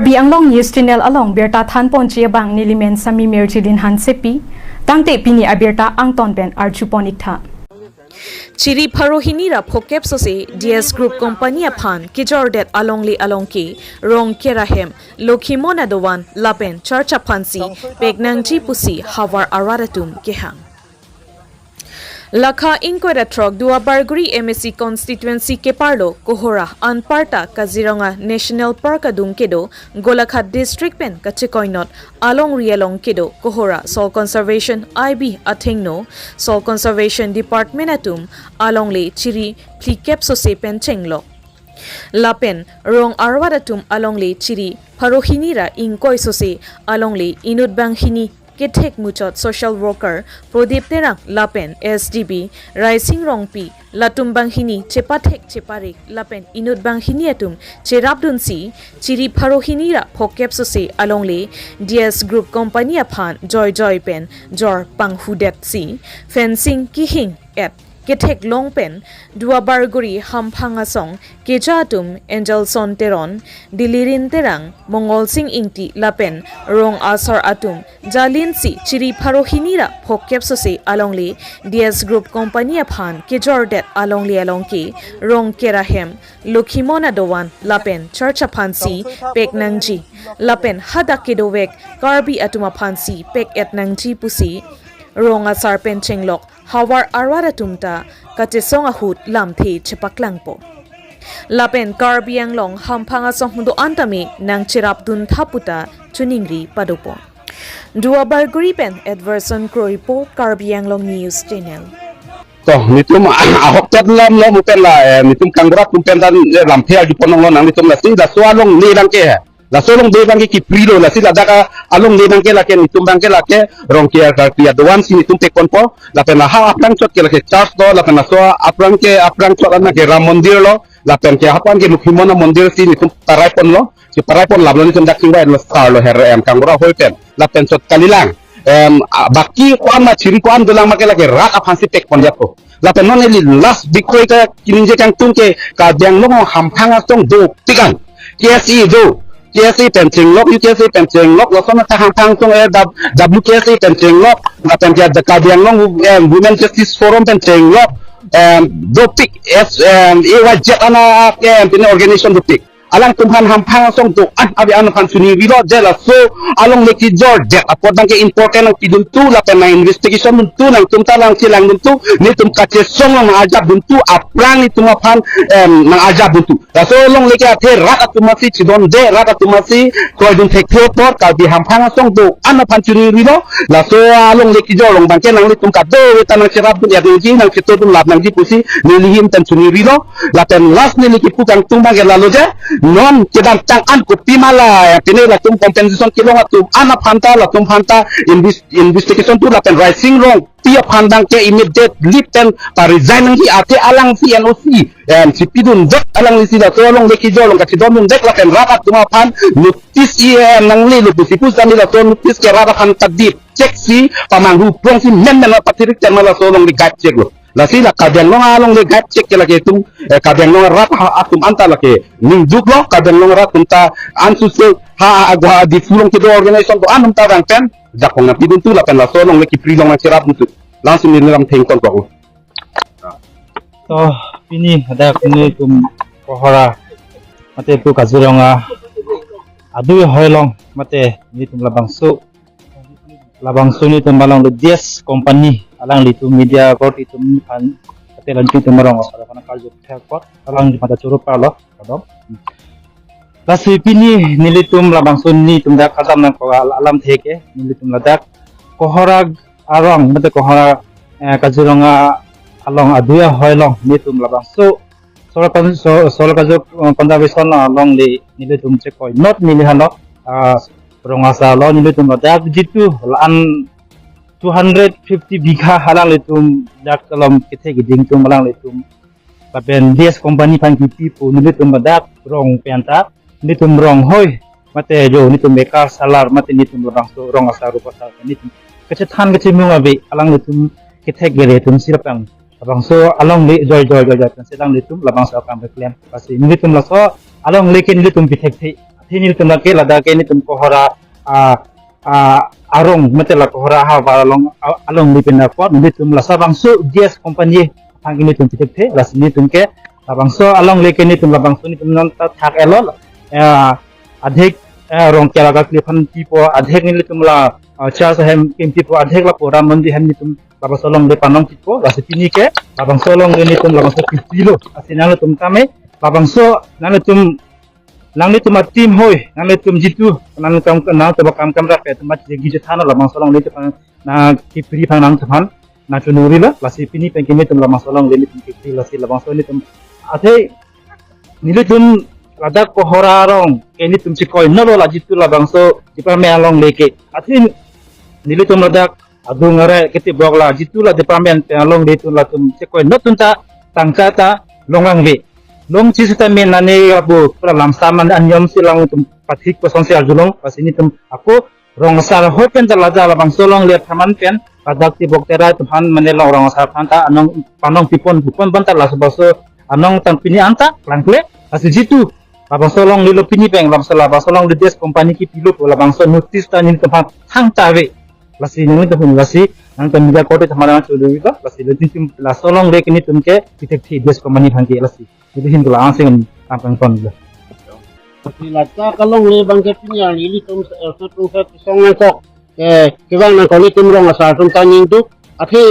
Karbi Anglong News Channel along Berta Than Ponchia Bang Nilimen Sami Merchilin Han Sepi Tangte Pini Aberta Angton Ben Archuponikta Chiri Parohini ra phokep sose DS Group Company aphan kijordet alongli alongki rong kerahem Lokhimona dowan lapen charcha phansi pegnangji pusi hawar araratum kehang Lakha inquire trok dua Barguri MSC constituency ke parlo kohora anparta Kaziranga National Park adung kedo Golakhat district pen kachikoinot along rialong kedo kohora soil conservation IB athengno soil conservation department atum alongle chiri plikep sose pen chenglo Lapen rong arwadatum alongle chiri Parohinira inkoi sose alongle inut banghini Kethek Muchot social worker Prodip Terang Lapen SDB Rising Rongpi Latum Banghini Chepathek Cheparik Lapen Inut Banghini Atum Cherabdunsi Chiri Parohinira Phokep Sose Alongle DS Group Company Aphan Joy Pen Jor Panghudet Si Fencing Kihing at Kethek Longpen Dua Barguri Hamphanga Song Kejatum Angel Son Teron Dilirin Terang Mongol Sing Ingti Lapen Rong Asar Atum Jalin Si Chiri Parohinira Phokep Sose Alongle DS Group Company Aphan Kejordet Alongle Alongki Rong Kerahem Lokhimona Dowan Lapen Charcha Phansi Pek Nangji Lapen Hada Kedowek Karbi Atuma Phansi Pek Et Nangji Pusi Rong Asar Penchenglok Hawar Arwara Tumta Katesong Ahut Lamthi Chepaklangpo Lapen Karbi Anglong Hamphanga Songhundo Antami Nang Chirapdun Thaputa Chuningri Padopo Dua Barguri Pen Edverson Kroipo Karbi Anglong News Channel Toh nitum ahok tet lam lo mungkin lah nitum kangrat mungkin dan lampia di ponong lo nang nitum lah sing dah soalong ni lang ke la solong de bang ki prilo la sila daka along de bang ke la ke nitum bang ke la ke rong ke ka pia doan si nitum te konpo la pen la ha aplang chot ke la ke charge do la pen la so aplang chot na ke ram mandir lo la pen ke hapan ke Lokhimona mandir si nitum tarai pon lo si tarai pon la lo nitum dak sing lo star lo her kanggura hoiten la pen chot kalilang baki kwan ma chiri kwan dulang ma ke la ke rak aphan si tek pon japo la pen non li last bikoi ka kininje kang tung ke ka dang lo hamphanga song do tikan KSE do KSE pencing lok, UKSE pencing lok, lo sama tahang tong WKSE pencing lok, ngapain dia dekat yang long Women Justice Forum pencing lok, dopik EYZ anak pina organisation dopik. Alang tumhan hampang song tu abi anu kan suni wilo jela so along leki jor jet apodang ke important ang pidun tu la pena investigation dun tu nang tumta lang silang dun tu ni tum kace song lang ajab dun tu aplang ni tum aphan nang ajab dun tu la so long leki athe rat atumasi chidon de rat atumasi ko dun thek thot ka bi hampang song tu anu phan suni wilo la so along leki jor long bangke nang ni tum ka do tanang sirap dun ya dun ji nang kito dun lap nang ji pusi ni lihim tan suni wilo la ten last ni leki pukang tumba ke lalu je non kedam tang an ko pimala pine la tum compensation kilo tum ana phanta la tum phanta investigation tu la pen rising wrong tia phandang ke immediate lipten pa resign ngi ate alang si NOC si pidun dek alang si la tolong leki jolong ka sidom dek la pen rapat tuma phan notice nang li lu si pus ni la to notice ke rada phan tadip cek si pamanghu prong si men la patirik ten la tolong di gat cek lo la sila kadang long along le gat cek la ke tum kadang long rat atum anta la ke ning duk lo kadang long rat tumta ansu se ha agwa di fulong ke do organization to anum ta rang pen jakong na pidun tu la pen la solong le ki prilong na sirap tu langsung ni lam theng kon ko to pini ada kini tum kohora mate tu Kaziranga adu hoilong mate ni tum labang su ni tum balang DS company alang litu media court itu kan katelan itu merong pada kana kaljo court alang di pada curup palo kadom lasi pini nilitum labang sunni tum dak kadam nang ko alam theke nilitum ladak kohora arong mate kohora Kaziranga along aduya hoilong nitum labang so soal kajo conservation along li nilitum checkpoint not nilihalo rongasa lo nilitum ladak jitu lan 250 bigha halang litum dak dalam kita giding tum halang litum papen DS company pan kipi pu litum badak rong penta litum rong hoi mate jo litum bekar salar mate litum rong so rong asar rupa sa litum kecethan kecimu abi halang litum kita gere tum sirapang abang so along li joy sedang litum labang so kam klaim pasti litum la so along lekin litum pitek Athini tum lake lada ke ni tum kohora arong metela kohora ha along lipin ko ni tum la sabangso DS company hangini tum pitek la sini tum ke labangso along leke ni tum labangso ni tum non thak elol adhik rong kela ka klifan tipo adhik ni tum la cha sa hem kim tipo adhik la pora mandi hem ni tum labangso long le panong tipo la sini ke labangso long ni tum labangso kilo asinalo tum tame labangso nalo tum nang ni tuma tim hoi nang ni tum jitu nang kam na to kam ra tum ji ji thana la masolong le tum na ki pri phang nang than na chunuri la si pini pen ki ni tum la masolong le tum ki pri la si la bangso ni tum athe ni le tum lada ko horarong ke ni tum chi koi no la jitu la bangso di pa me along le ke athe ni le tum lada adung are kete blok la jitu la department pe along le tum la tum chi koi no tum ta tangcha ta longang ve long chi sita men nane abu pra lam saman anyom silang tum pathik ko sosial julong pasini tum aku rong sar hopen ta laja la bang solong le thaman pen padak ti boktera tuhan manelo rong sar phanta anong panong pipon banta la sabaso anong tang pini anta langkle asijitu la solong lilo pini peng lam sala solong de des company ki pilu la bang so notice ta nin tuhan hang tawe lasi ni tum lasi nang tum media kote thamara chulu ba lasi le tim la solong le kini tum ke pitek thi des company hangki lasi jadi hin kula asing ampang ton la Lata kalong le bangke pinya ni tum sa songan kok ke bang na koni tum rong asa tum taning tu athe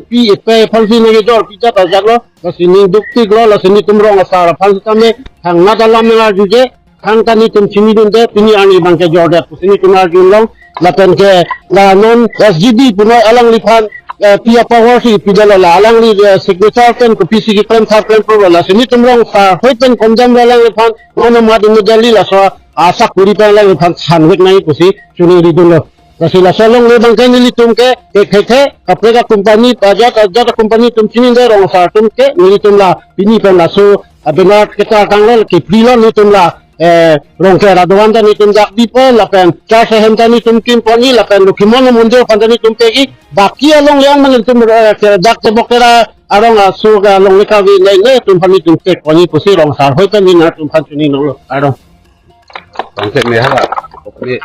pi pe phalsi ne jor pi ta jak lo sini duk ti lo la sini tum rong asa phalsi tame hang na dalam na juje hang tani tum chini dun de pinya ni bangke jor de sini tum ar jun long la pen ke la non SGD puno alang liphan pia power si pidala la alang li signature pen ko pc ki plan thar plan pro la sini tumrong sa hoiten komjam la lang phan ono ma ding dali la so asa kuri pa la phan san wek nai pusi chuni ri dun lo rasila solong le bang kan li tum ke khe kapre ka company taja ka company tum chini de rong sa tum ke ni tum la pini pen la so abenat kita tanggal ki prilo ni tum la rong ke radwan ta ni tum jak di po la pen cha se hem ta ni tum kim poni la pen lukimon munjo pan ta ni tum pegi baki along yang man tum jak te bokera arong asu ga long leka wi nei ne tum pani tum tek poni pusi rong sar hoi ta ni na tum pan chuni no lo arong Bangkit ni hala. Okey.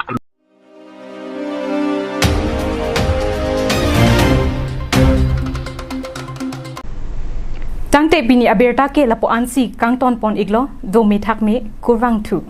Tangte bini aberta ke lapo ansi kang ton pon iglo do me thak me kurang tu